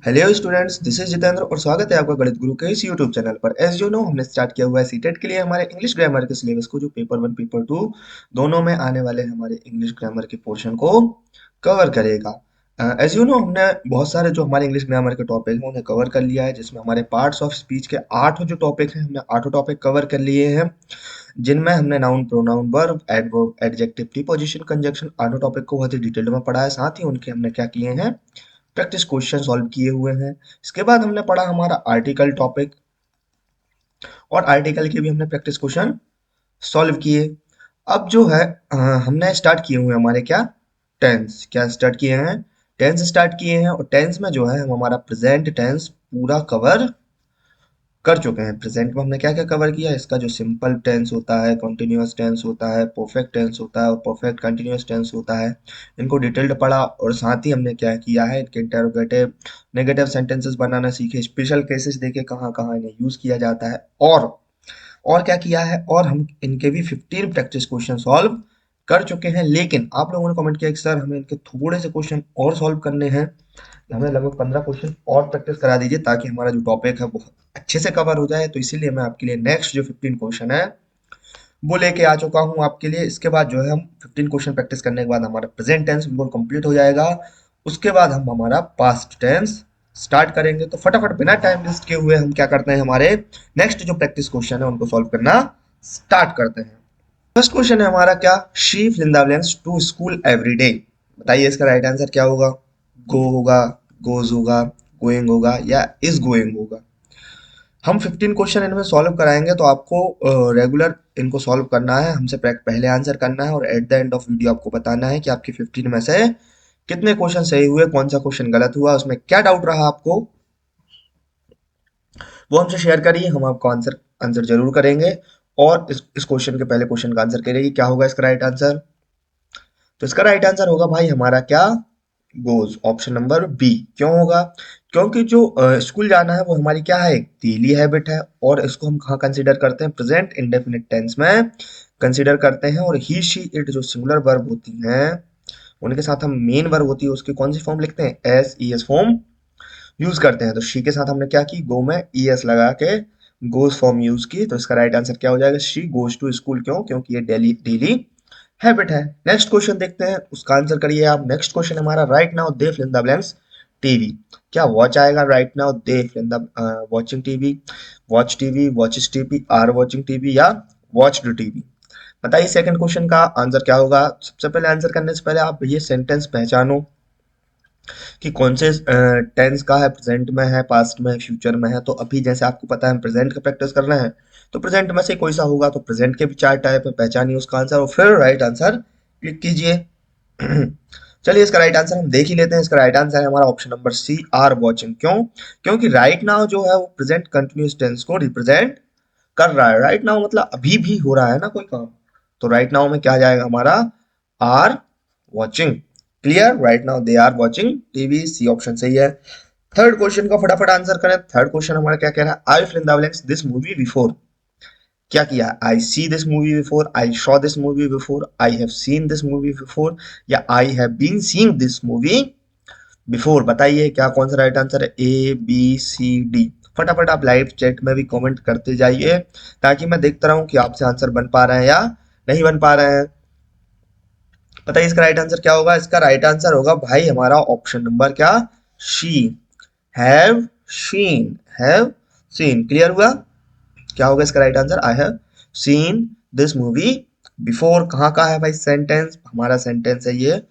Hello students, this is Jitendra और स्वागत है आपका गणित गुरु के इस यूट्यूब चैनल पर। एज यू नो, हमने स्टार्ट किया हुआ है सीटेट के लिए हमारे इंग्लिश ग्रामर के सिलेबस को, जो पेपर 1 पेपर 2 दोनों में आने वाले हमारे इंग्लिश ग्रामर के पोर्शन को कवर करेगा। एज यू नो, हमने बहुत सारे जो हमारे इंग्लिश ग्रामर के टॉपिक हैं उन्हें कवर कर लिया है, जिसमें हमारे पार्ट्स ऑफ स्पीच के 8 जो टॉपिक हैं हमने 8 टॉपिक कवर कर लिए हैं, जिनमें हमने noun, pronoun, verb, adverb, adjective, preposition, conjunction 8 topic को बहुत ही डिटेल में पढ़ा है। साथ ही उनके हमने क्या किए हैं, प्रैक्टिस क्वेश्चन सॉल्व किए हुए हैं। इसके बाद हमने पढ़ा हमारा आर्टिकल टॉपिक, और आर्टिकल के भी हमने प्रैक्टिस क्वेश्चन सॉल्व किए। अब जो है हमने स्टार्ट किए हुए हैं हमारे क्या, टेंस। क्या स्टार्ट किए हैं, टेंस स्टार्ट किए हैं। और टेंस में जो है हम हमारा प्रेजेंट टेंस पूरा कवर कर चुके हैं। प्रेजेंट में हमने क्या क्या कवर किया, इसका जो सिंपल टेंस होता है, कॉन्टिन्यूअस टेंस होता है, परफेक्ट टेंस होता है और परफेक्ट कंटिन्यूअस टेंस होता है, इनको डिटेल्ड पढ़ा। और साथ ही हमने क्या किया है, इनके इंटरोगेटिव, नेगेटिव सेंटेंसेस बनाना सीखे, स्पेशल केसेस देखे कहाँ कहाँ इन्हें यूज किया जाता है। और क्या किया है, और हम इनके भी 15 प्रैक्टिस क्वेश्चन सॉल्व कर चुके हैं। लेकिन आप लोगों ने कमेंट किया कि सर हमें इनके थोड़े से क्वेश्चन और सॉल्व करने हैं, हमें लगभग 15 क्वेश्चन और प्रैक्टिस करा दीजिए ताकि हमारा जो टॉपिक है वो अच्छे से कवर हो जाए। तो इसीलिए मैं आपके लिए नेक्स्ट जो 15 क्वेश्चन है वो लेके आ चुका हूँ आपके लिए। इसके बाद जो है हम 15 क्वेश्चन प्रैक्टिस करने के बाद हमारा प्रेजेंट टेंस बिल्कुल कंप्लीट हो जाएगा। उसके बाद हम हमारा पास्ट टेंस स्टार्ट करेंगे। तो फटाफट बिना टाइम वेस्ट किए हुए हम क्या करते हैं, हमारे नेक्स्ट जो प्रैक्टिस क्वेश्चन है उनको सॉल्व करना स्टार्ट करते हैं। फर्स्ट क्वेश्चन है हमारा क्या, she Vrinda belongs to school every day. बताइए इसका राइट आंसर क्या होगा। गो होगा, गोज होगा, गोइंग होगा या इज गोइंग होगा। हम 15 क्वेश्चन इनमें सॉल्व कराएंगे, तो आपको रेगुलर इनको सॉल्व करना है, हमसे पहले आंसर करना है और at the end of video आपको बताना है कि आपके 15 में से कितने क्वेश्चन सही हुए, कौन सा क्वेश्चन गलत हुआ, उसमें क्या डाउट रहा आपको, वो हमसे शेयर करिए। हम आपको आंसर आंसर जरूर करेंगे। और इस क्वेश्चन के पहले क्वेश्चन का आंसर करिए, क्या होगा इसका राइट आंसर। तो इसका राइट आंसर होगा भाई हमारा क्या, गोज, ऑप्शन नंबर बी। क्यों होगा, क्योंकि जो स्कूल जाना है वो हमारी क्या है, एक डेली हैबिट है। और इसको हम कहाँ कंसीडर करते हैं, प्रेजेंट इंडेफिनिट टेंस में कंसीडर करते हैं। और ही शी इट जो सिंगुलर वर्ब होती हैं उनके साथ हम मेन वर्ब होती है उसकी कौन सी फॉर्म लिखते हैं, S E S form use करते हैं। तो शी के साथ हमने क्या की, गो में ई एस लगा के गोज फॉर्म यूज की। तो इसका राइट आंसर क्या हो जाएगा, शी गोज टू स्कूल। क्यों, क्योंकि ये डेली डेली हैबिट है। नेक्स्ट क्वेश्चन देखते हैं, उसका आंसर करिए आप। नेक्स्ट क्वेश्चन हमारा, right now they fill in the blanks TV. क्या वॉच आएगा, right now they fill in the watching TV, watch TV, watches TV, are watching TV या वॉच्ड टीवी। बताइए सेकंड क्वेश्चन का answer क्या होगा। सबसे पहले आंसर करने से पहले आप ये सेंटेंस पहचानो कि कौन से टेंस का है, प्रेजेंट में है, पास्ट में है, फ्यूचर में है। तो अभी जैसे आपको पता है हम प्रेजेंट का प्रैक्टिस कर रहे हैं, तो प्रेजेंट में से कोई सा होगा। तो प्रेजेंट के भी 4 टाइप है, पहचानिए उसका आंसर और फिर राइट आंसर क्लिक कीजिए। चलिए इसका राइट आंसर हम देख ही लेते हैं। इसका राइट आंसर है हमारा option number C, are watching. क्यों, क्योंकि राइट नाउ जो है वो प्रेजेंट कंटिन्यूअस टेंस को रिप्रेजेंट कर रहा है। राइट नाउ मतलब अभी भी हो रहा है ना कोई काम। तो राइट नाउ में क्या जाएगा हमारा, are watching. Clear, right now they are watching TV, C option सही है। थर्ड क्वेश्चन का फटाफट आंसर करें। थर्ड क्वेश्चन हमारा क्या कह रहा है, I fill in the blanks this movie before. क्या किया, I see this movie before, I saw this movie before, I have seen this movie before या I have been seeing this movie before. बताइए क्या कौन सा right answer है, A B C D. फटाफट आप लाइव चैट में भी कमेंट करते जाइए ताकि मैं देखता रहूं कि आपसे आंसर बन पा रहे हैं या नहीं बन पा रहे हैं। बताइए इसका राइट आंसर क्या होगा। इसका राइट आंसर होगा भाई हमारा ऑप्शन नंबर क्या, she, have seen, have seen. Clear हुआ, क्या होगा इसका right answer, I have seen this movie before. कहाँ का है भाई सेंटेंस, हमारा सेंटेंस है ये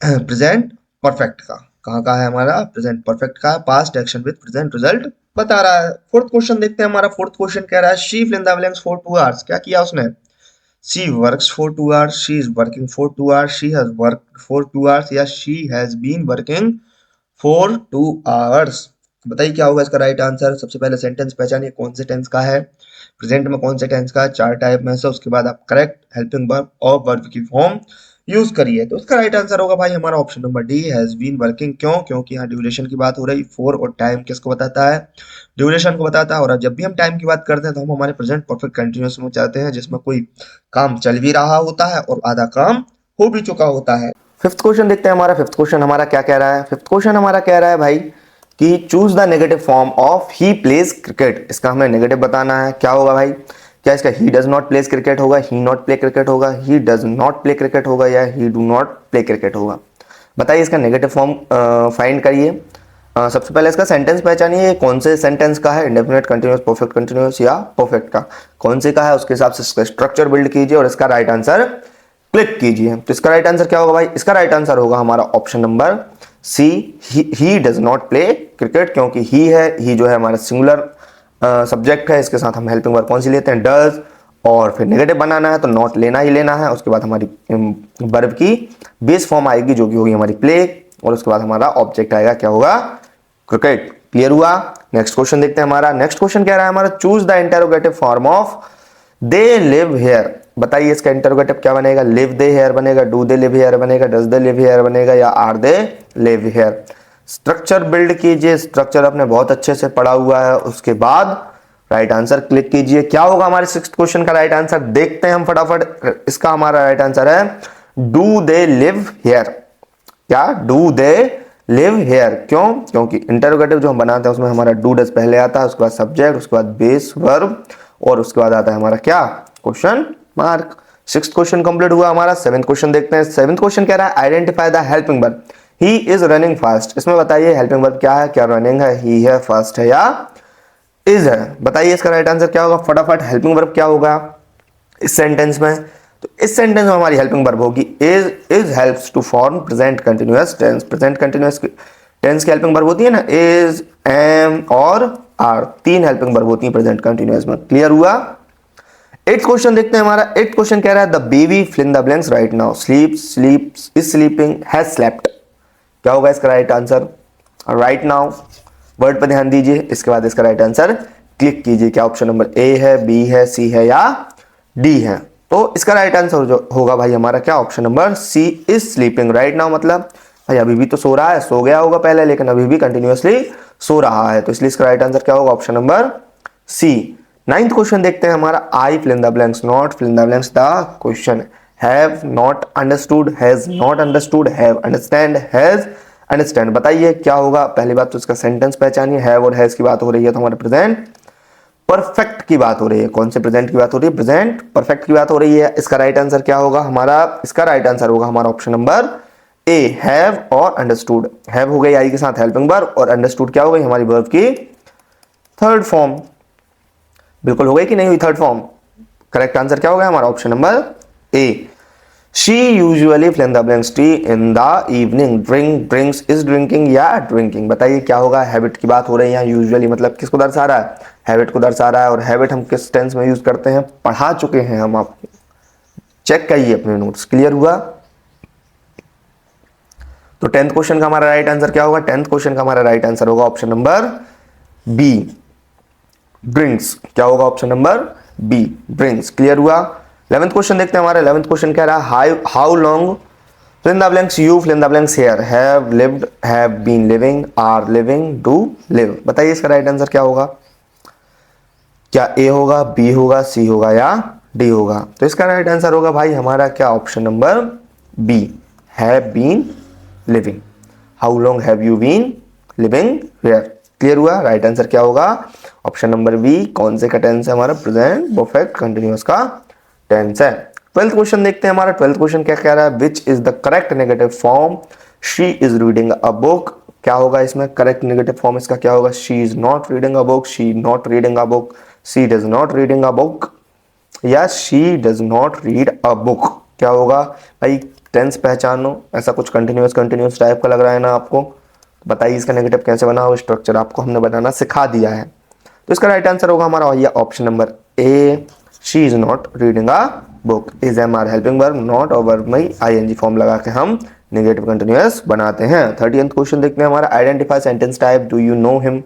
प्रेजेंट परफेक्ट का। कहाँ का है हमारा, प्रेजेंट परफेक्ट का, past action with present result बता रहा है। फोर्थ क्वेश्चन देखते हैं। हमारा फोर्थ क्वेश्चन कह रहा है, she fill in the blanks for 2 hours. क्या किया उसने, she works for 2 hours, she is working for 2 hours, she has worked for 2 hours या she has been working for 2 hours। बताइए क्या होगा इसका राइट आंसर। सबसे पहले सेंटेंस पहचानिए कौन से टेंस का है, प्रेजेंट में कौन से टेंस का है, 4 टाइप में से। उसके बाद आप करेक्ट हेल्पिंग वर्ब और वर्ब की फॉर्म यूज करिए। तो इसका राइट आंसर होगा भाई हमारा option number D, has been working. क्यों, क्योंकि यहाँ ड्यूरेशन की बात हो रही, फोर और टाइम किसको बताता है, ड्यूरेशन को बताता है। और जब भी हम टाइम की बात करते हैं तो हम हमारे प्रेजेंट परफेक्ट कंटिन्यूअस में चाहते हैं जिसमें कोई काम चल भी रहा होता है और आधा काम हो भी चुका होता है। फिफ्थ क्वेश्चन देखते हैं हमारा। फिफ्थ क्वेश्चन हमारा क्या कह रहा है? फिफ्थ क्वेश्चन हमारा कह रहा है भाई कि choose the negative form of he plays cricket. इसका हमें नेगेटिव बताना है। क्या होगा भाई? क्या इसका ही डज नॉट प्लेज क्रिकेट होगा, ही नॉट प्ले क्रिकेट होगा, ही डज नॉट प्ले क्रिकेट होगा, या ही डू नॉट प्ले क्रिकेट होगा? बताइए इसका नेगेटिव फॉर्म फाइंड करिए। सबसे पहले इसका सेंटेंस पहचानिए, कौन से सेंटेंस का है, इंडेफिनिट, कंटिन्यूअस, परफेक्ट कंटिन्यूअस या परफेक्ट का, कौन से का है, उसके हिसाब से इसका स्ट्रक्चर बिल्ड कीजिए और इसका राइट आंसर क्लिक कीजिए। तो इसका राइट आंसर क्या होगा भाई? इसका राइट आंसर होगा हमारा option number C, he does not play cricket, क्योंकि ही है, ही जो है हमारा सिंगुलर सब्जेक्ट है, इसके साथ हम हेल्पिंग वर्ब कौन सी लेते हैं? डज, और फिर नेगेटिव बनाना है तो नॉट लेना ही लेना है। उसके बाद हमारी वर्ब की बेस फॉर्म आएगी जो कि होगी हमारी प्ले, और उसके बाद हमारा ऑब्जेक्ट आएगा, क्या होगा? क्रिकेट। क्लियर हुआ? नेक्स्ट क्वेश्चन देखते हैं हमारा। नेक्स्ट क्वेश्चन कह रहा है हमारा choose the interrogative form of they live here. बताइए इसका इंटरोगेटिव क्या बनेगा? लिव दे हेयर बनेगा, डू दे लिव हेयर बनेगा, डज दे लिव हेयर बनेगा, या are they live here? Structure build कीजिए। स्ट्रक्चर आपने बहुत अच्छे से पढ़ा हुआ है। उसके बाद राइट आंसर क्लिक कीजिए। क्या होगा हमारे सिक्स्थ क्वेश्चन का राइट आंसर? देखते हैं हम फटाफट। इसका हमारा राइट आंसर है डू दे लिव हेयर। क्या? Do they live hair. क्यों? क्योंकि इंटरोगेटिव जो हम बनाते हैं उसमें हमारा डू डज पहले आता है, उसके बाद सब्जेक्ट, उसके बाद बेस वर्ब, और उसके बाद आता है हमारा क्या? Question mark. Sixth question complete हुआ हमारा। सेवेंथ क्वेश्चन देखते हैं। सेवेंथ क्वेश्चन कह रहा है identify the helping verb. He is running fast. इसमें बताइए हेल्पिंग वर्ब क्या है? क्या रनिंग है, ही है, फास्ट है, या इज है? बताइए इसका राइट आंसर क्या होगा? फटाफट। हेल्पिंग वर्ब क्या होगा इस सेंटेंस में? तो इस सेंटेंस में हमारी हेल्पिंग वर्ब होगी is. Is helps to form present continuous tense. Present continuous tense की हेल्पिंग वर्ब होती है ना, इज, एम और आर, तीन हेल्पिंग वर्ब होती है प्रेजेंट कंटिन्यूअस में। क्लियर हुआ? एट्थ क्वेश्चन देखते हैं हमारा। एट्थ क्वेश्चन कह रहा है the baby fill in the blanks right now. Sleep, sleeps, is sleeping, has slept. क्या होगा इसका right answer? Right now word पर ध्यान दीजिए, इसके बाद इसका राइट आंसर क्लिक कीजिए। क्या ऑप्शन नंबर ए है, बी है, सी है, या डी है? तो इसका राइट आंसर जो होगा भाई हमारा क्या? Option number C, is sleeping right now. मतलब भाई अभी भी तो सो रहा है, सो गया होगा पहले लेकिन अभी भी कंटिन्यूअसली सो रहा है, तो इसलिए इसका राइट आंसर क्या होगा? Option number C. Ninth question देखते हैं हमारा। I fill in the blanks, not fill in the blanks the question. Have not understood, has not understood, have understand, has understand. बताइए क्या होगा? पहली बात तो इसका सेंटेंस पहचानिए। हैव और हैज की बात हो रही है तो हमारे प्रेजेंट परफेक्ट की बात हो रही है। कौन से प्रेजेंट की बात हो रही है? प्रेजेंट परफेक्ट की बात हो रही है। इसका राइट आंसर क्या होगा हमारा? इसका राइट आंसर होगा हमारा ऑप्शन नंबर ए, हैव और अंडरस्टूड। हैव हो गई आई के साथ हेल्पिंग वर्ब, और अंडरस्टूड क्या हो गई? हमारी वर्ब की थर्ड फॉर्म। बिल्कुल हो गई कि नहीं हुई थर्ड फॉर्म? करेक्ट आंसर क्या होगा हमारा? Option number A. She usually fill in the blanks tea in the evening. Drink, drinks, is drinking, या ड्रिंकिंग? बताइए क्या होगा? हैबिट की बात हो रही है। यूजुअली मतलब किसको दर्शा रहा है? हैबिट को दर्शा रहा है। और हैबिट हम किस टेंस में यूज करते हैं? पढ़ा चुके हैं हम आपको, चेक करिए अपने नोट्स। क्लियर हुआ? तो टेंथ क्वेश्चन का हमारा राइट आंसर क्या होगा? टेंथ क्वेश्चन का हमारा राइट आंसर होगा ऑप्शन नंबर बी, ड्रिंक्स। क्या होगा? Option number B, drinks. Clear हुआ? 11th क्वेश्चन देखते हैं हमारा। 11th क्वेश्चन कह रहा है how long fill in the blanks you fill in the blanks here। have lived, have been living, are living, do live। बताइए इसका राइट आंसर क्या होगा? क्या ए होगा, बी होगा, सी होगा, या डी होगा? तो इसका राइट आंसर होगा भाई हमारा क्या? Option number B, have been living. How long have you been living here? Clear हुआ? राइट आंसर क्या होगा? Option number B. कौन से का टेंस है हमारा? प्रेजेंट परफेक्ट कंटिन्यूअस का टेंस है। 12th क्वेश्चन देखते हैं हमारा। 12th क्वेश्चन क्या कह रहा है? Which is the correct negative form she is reading a book. क्या होगा इसमें? करेक्ट नेगेटिव फॉर्म इसका क्या होगा? She is not reading a book, she not reading a book, she does not reading a book, या she does not read a book? क्या होगा भाई? टेंस पहचानो। ऐसा कुछ कंटिन्यूअस कंटिन्यूअस टाइप का लग रहा है ना आपको? बताइए इसका नेगेटिव कैसे बना हो? स्ट्रक्चर आपको हमने बनाना सिखा दिया है। तो इसका राइट आंसर होगा हमारा option number A, she is not reading a book. Is am are helping verb, not और वर्ब में आईएनजी फॉर्म लगा के हम नेगेटिव कंटिन्यूअस बनाते हैं। 30th क्वेश्चन देखते हैं हमारा। Identify sentence type, do you know him.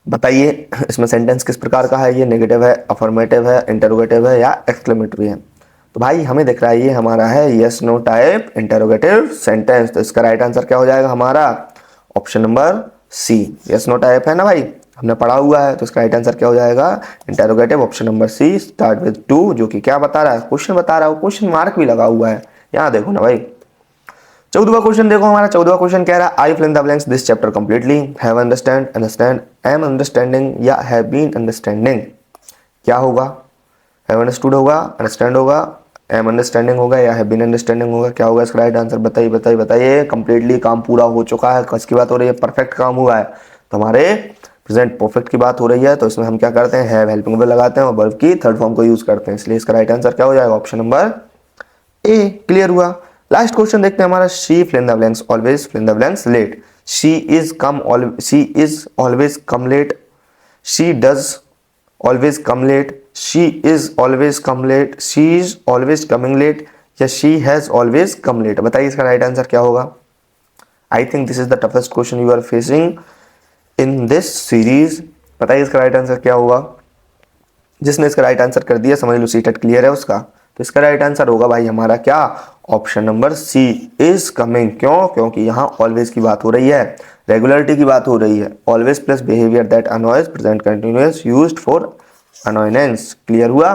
बताइए इसमें सेंटेंस किस प्रकार का है? ये नेगेटिव है, अफर्मेटिव है, इंटरोगेटिव है, या एक्सक्लेमेटरी है? तो भाई हमें दिख रहा है ये हमारा है yes no type interrogative sentence. तो इसका राइट आंसर क्या हो जाएगा हमारा? Option number C, yes no type है ना भाई, हमने पढ़ा हुआ है। तो इसका राइट आंसर क्या हो जाएगा? Interrogative, option number C, start with to, जो कि क्या बता रहा है? क्वेश्चन बता रहा है, क्वेश्चन मार्क भी लगा हुआ है, यहाँ देखो ना भाई। 14वां क्वेश्चन देखो, हमारा 14वां क्वेश्चन कह रहा है I fill in the blanks this chapter completely, have understand, understand, am understanding या हैव बीन अंडरस्टैंडिंग। क्या होगा? हैव अंडरस्टूड होगा, अंडरस्टैंड होगा, एम अंडरस्टैंडिंग होगा या हैव बीन अंडरस्टैंडिंग होगा। क्या होगा इसका राइट आंसर? बताइए बताइए बताइए। कंप्लीटली काम पूरा हो चुका है, किसकी बात हो रही है? परफेक्ट काम हुआ है, तो हमारे प्रेजेंट परफेक्ट की बात हो रही है, तो इसमें हम क्या करते हैं? हैव हेल्पिंग वर्ब लगाते हैं और वर्ब की थर्ड फॉर्म को यूज करते हैं, इसलिए इसका राइट आंसर क्या हो जाएगा? Option number A. क्लियर हुआ? लास्ट क्वेश्चन देखते हैं हमारा, she fill in the blanks always fill in the blanks late, she is always come late, she does always come late, she is always come late, she is always coming late या she has always come late. बताइए इसका right answer क्या होगा? I think this is the toughest question you are facing in this series. बताइए इसका right answer क्या होगा? जिसने इसका राइट आंसर कर दिया समझ लो सीटेट क्लियर है उसका। तो इसका राइट आंसर होगा भाई हमारा क्या? Option number C, is coming. क्यों? क्योंकि यहाँ ऑलवेज की बात हो रही है, रेगुलरिटी की बात हो रही है। Always plus behaviour that annoys present continuous used for annoyance. Clear हुआ?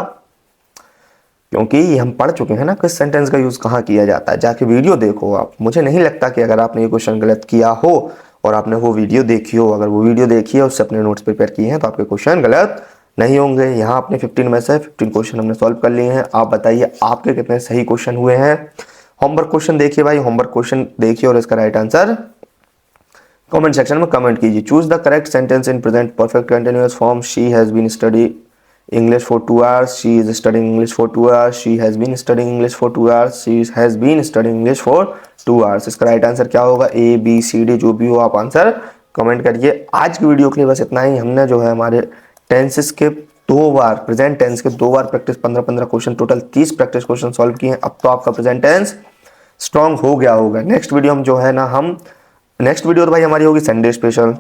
क्योंकि ये हम पढ़ चुके हैं ना किस सेंटेंस का यूज कहाँ किया जाता है, जाके वीडियो देखो आप। मुझे नहीं लगता कि अगर आपने ये क्वेश्चन गलत किया हो और आपने वो वीडियो देखी हो, अगर वो वीडियो देखी है उससे अपने नोट्स प्रिपेयर किए हैं तो आपके क्वेश्चन गलत नहीं होंगे। यहाँ अपने 15 में से 15 क्वेश्चन हमने सॉल्व कर लिए हैं। आप बताइए आपके कितने सही क्वेश्चन हुए हैं। होमवर्क क्वेश्चन देखिए भाई, होमवर्क क्वेश्चन देखिए और इसका राइट आंसर कमेंट सेक्शन में कमेंट कीजिए। Choose the correct sentence in present perfect continuous form, she has been study English for 2 hours, she is studying English for 2 hours, she has been studying English for 2 hours, she has been studying English for 2 hours। इसका right answer क्या होगा? A B C D जो भी हो आप answer comment करिए। आज की वीडियो के लिए बस इतना ही। हमने जो है हमारे टेंसेस के 2 बार, प्रेजेंट टेंस के 2 बार practice, 15-15 question, total 30 practice question solve किए हैं। अब तो आपका प्रेजेंट टेंस स्ट्रॉन्ग हो गया होगा। नेक्स्ट वीडियो हम जो है ना, हम नेक्स्ट वीडियो तो भाई हमारी होगी संडे स्पेशल।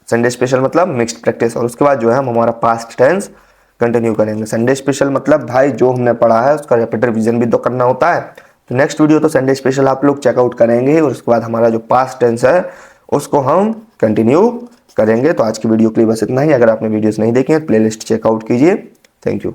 संडे स्पेशल मतलब मिक्स्ड प्रैक्टिस, और उसके बाद जो है हम हमारा पास्ट टेंस कंटिन्यू करेंगे। संडे स्पेशल मतलब भाई जो हमने पढ़ा है उसका रैपिड रिवीजन भी तो करना होता है। तो नेक्स्ट वीडियो तो संडे स्पेशल आप लोग चेकआउट करेंगे और उसके बाद हमारा जो पास्ट टेंस है उसको हम कंटिन्यू करेंगे। तो आज की वीडियो के लिए बस इतना ही। अगर आपने वीडियोस नहीं देखी हैं तो प्लेलिस्ट चेकआउट कीजिए। Thank you.